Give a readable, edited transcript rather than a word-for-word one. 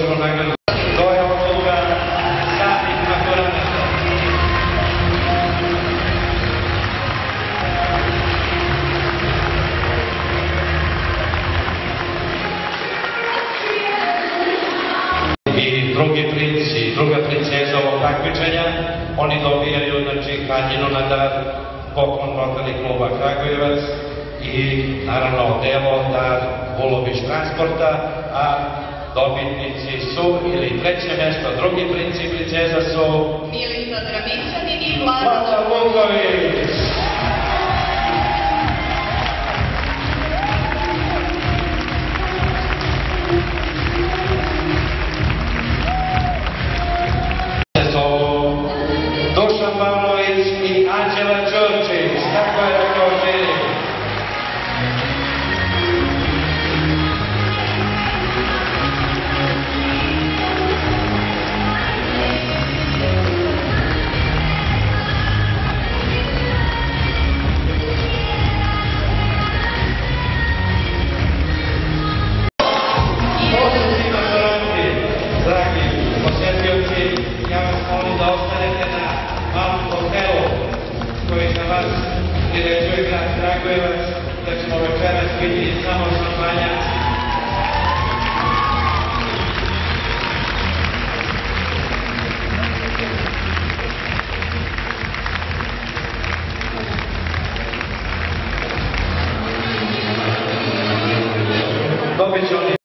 posebnu nagradu. To je odluka samih maturanata. I drugi princ i druga princeza ovog takmičenja, oni dobijaju haljinu na dar, poklon Rotary kluba Kragujevac i naravno odelo dar Vulović transporta, a dobitnici su, ili treće mesto, drugi princ i princeza su Milica Dramićanin i Vlada Vuković. Dušan Pavlović i Anđela Ćurčić, tako je rekao žiri. To su svi maturanti, dragi posetioci, ja vas molim da ostanete na malom hotelu koji za vas priređuje grad Kragujevac, da ćemo večeras biti samo šampanja. Dobit će oni